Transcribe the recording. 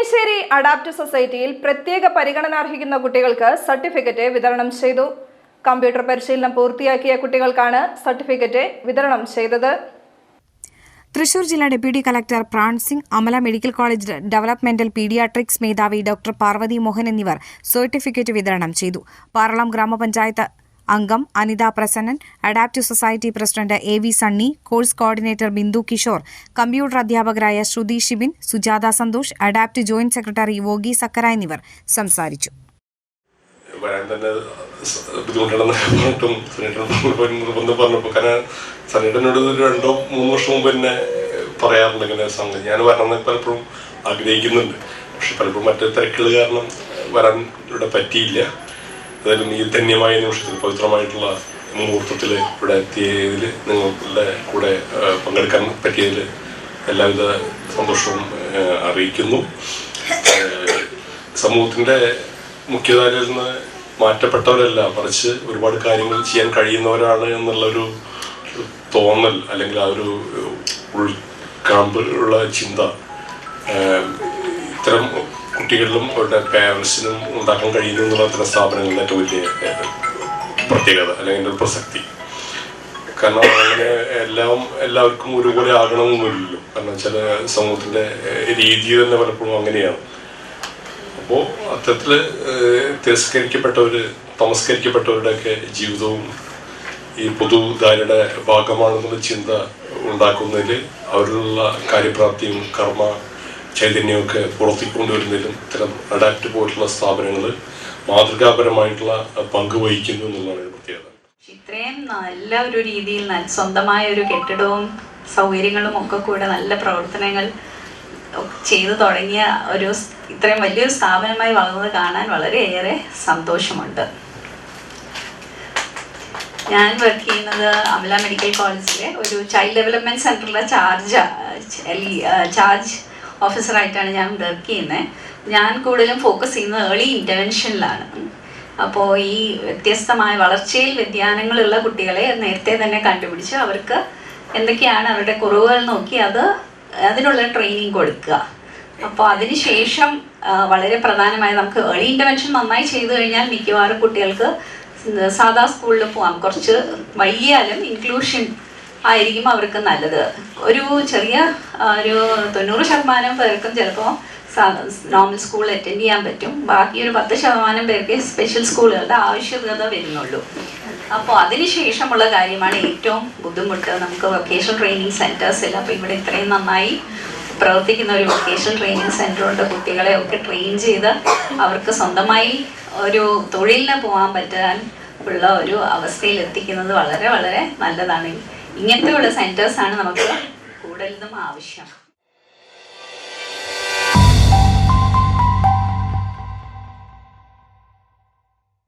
Changanassery adapt സൊസൈറ്റിയിൽ പ്രത്യേക പരിഗണന അർഹിക്കുന്ന കുട്ടികൾക്ക് സർട്ടിഫിക്കറ്റ് വിതരണം ചെയ്തു. കമ്പ്യൂട്ടർ പരിശീലനം പൂർത്തിയാക്കിയ കുട്ടികൾക്കാണ് സർട്ടിഫിക്കറ്റ് വിതരണം ചെയ്തത്. തൃശൂർ ജില്ലാ deputy collector Pran Singh, Amala medical college developmental paediatrics മേധാവി ഡോക്ടർ പാർവതി മോഹൻ എന്നിവർ സർട്ടിഫിക്കറ്റ് വിതരണം ചെയ്തു. പാറളം ഗ്രാമപഞ്ചായത്ത് അംഗം Anitha Prasannan, Adapt society president AV Sunny, course coordinator Bindu Kishore, computer അധ്യാപകരായ Shruthi Shibin, Sujatha Santhosh, Adapt joint secretary വോഗി സക്കര എന്നിവർ സംസാരിച്ചു. ബുദ്ധിമുട്ടുണ്ടെന്ന് പറഞ്ഞപ്പോൾ കാരണം സനീടനോട് 2-3 വർഷം മുമ്പ് തന്നെ പറയാറുണ്ട് ഇങ്ങനെ സംഗതി. ഞാൻ വരണമെന്ന് പലപ്പോഴും ആഗ്രഹിക്കുന്നുണ്ട്. പക്ഷെ പലപ്പോഴും മറ്റു തിരക്കുകൾ കാരണം വരാൻ ഇവിടെ പറ്റിയില്ല. ഏതായാലും ഈ ധന്യമായ നിമിഷത്തിൽ, പവിത്രമായിട്ടുള്ള മുഹൂർത്തത്തിൽ ഇവിടെ എത്തിയതിൽ നിങ്ങളുടെ കൂടെ പങ്കെടുക്കാൻ പറ്റിയതിൽ എല്ലാവിധ സന്തോഷവും അറിയിക്കുന്നു. സമൂഹത്തിൻ്റെ മുഖ്യധാരയിൽ നിന്ന് മാറ്റപ്പെട്ടവരല്ല, മറിച്ച് ഒരുപാട് കാര്യങ്ങൾ ചെയ്യാൻ കഴിയുന്നവരാണ് എന്നുള്ളൊരു തോന്നൽ, അല്ലെങ്കിൽ ആ ഒരു ഉൾക്കാമ്പ് ഉള്ള ചിന്ത ഇത്തരം കുട്ടികളിലും അവരുടെ പേരൻസിനും ഉണ്ടാക്കാൻ കഴിയുന്നു എന്നുള്ള അത്തരം സ്ഥാപനങ്ങളുടെ ഏറ്റവും വലിയ പ്രത്യേകത അല്ലെങ്കിൽ ഒരു പ്രസക്തി. കാരണം അങ്ങനെ എല്ലാവർക്കും ഒരുപോലെ ആകണമെന്നില്ലല്ലോ. കാരണം ചില സമൂഹത്തിൻ്റെ രീതി തന്നെ പലപ്പോഴും അങ്ങനെയാണ്. അപ്പോൾ അത്തരത്തിൽ തമസ്കരിക്കപ്പെട്ടവരുടെയൊക്കെ ജീവിതവും ഈ പൊതുധാരയുടെ ഭാഗമാണെന്നുള്ള ചിന്ത ഉണ്ടാക്കുന്നതിൽ അവരിലുള്ള കാര്യപ്രാപ്തിയും കർമ്മ ചൈതന്യമൊക്കെ പുറത്തേക്ക് കൊണ്ടുവരുന്നതിലും ഇത്തരം അഡാപ്റ്റ് പോയിട്ടുള്ള സ്ഥാപനങ്ങൾ മാതൃകാപരമായിട്ടുള്ള പങ്ക് വഹിക്കുന്നു എന്നുള്ളതാണ് പ്രത്യേകത. ഇത്രയും നല്ല ഒരു രീതിയിൽ സ്വന്തമായ ഒരു കെട്ടിടവും സൗകര്യങ്ങളും ഒക്കെ കൂടെ നല്ല പ്രവർത്തനങ്ങൾ ചെയ്തു തുടങ്ങിയ ഇത്രയും വലിയൊരു സ്ഥാപനമായി വളർന്നത് കാണാൻ വളരെയേറെ സന്തോഷമുണ്ട്. ഞാൻ വർക്ക് ചെയ്യുന്നത് അമല മെഡിക്കൽ കോളേജിലെ ഒരു ചൈൽഡ് ഡെവലപ്മെൻറ്റ് സെൻറ്ററിലെ ചാർജ് ഓഫീസറായിട്ടാണ് ഞാൻ വർക്ക് ചെയ്യുന്നത്. ഞാൻ കൂടുതലും ഫോക്കസ് ചെയ്യുന്നത് ഏർലി ഇൻ്റർവെൻഷനിലാണ്. അപ്പോൾ ഈ വ്യത്യസ്തമായ വളർച്ചയിൽ വ്യതിയാനങ്ങളുള്ള കുട്ടികളെ നേരത്തെ തന്നെ കണ്ടുപിടിച്ച് അവർക്ക് എന്തൊക്കെയാണ് അവരുടെ കുറവുകൾ നോക്കി അതിനുള്ള ട്രെയിനിങ് കൊടുക്കുക. അപ്പോൾ അതിനുശേഷം വളരെ പ്രധാനമായി നമുക്ക് ഏർലി ഇൻ്റർവെൻഷൻ നന്നായി ചെയ്തു കഴിഞ്ഞാൽ മിക്കവാറും കുട്ടികൾക്ക് സാധാ സ്കൂളിൽ പോകാം. കുറച്ച് വൈകിയാലും ഇൻക്ലൂഷൻ ആയിരിക്കും അവർക്ക് നല്ലത്. ഒരു 90% പേർക്കും ചിലപ്പോൾ നോർമൽ സ്കൂൾ അറ്റൻഡ് ചെയ്യാൻ പറ്റും. ബാക്കി ഒരു 10% പേർക്ക് സ്പെഷ്യൽ സ്കൂളുകളുടെ ആവശ്യകത വരുന്നുള്ളൂ. അപ്പോൾ അതിനുശേഷമുള്ള കാര്യമാണ് ഏറ്റവും ബുദ്ധിമുട്ട്. നമുക്ക് വൊക്കേഷണൽ ട്രെയിനിങ് സെൻറ്റേഴ്സില്ല. അപ്പോൾ ഇവിടെ ഇത്രയും നന്നായി പ്രവർത്തിക്കുന്ന ഒരു വൊക്കേഷണൽ ട്രെയിനിങ് സെൻറ്ററുണ്ട്. കുട്ടികളെ ഒക്കെ ട്രെയിൻ ചെയ്ത് അവർക്ക് സ്വന്തമായി ഒരു തൊഴിലിന് പോകാൻ പറ്റാൻ ഉള്ള ഒരു അവസ്ഥയിൽ എത്തിക്കുന്നത് വളരെ വളരെ നല്ലതാണ്. ഇങ്ങനത്തെ ഉള്ള സെൻറ്റേഴ്സാണ് നമുക്ക് കൂടുതലും ആവശ്യം.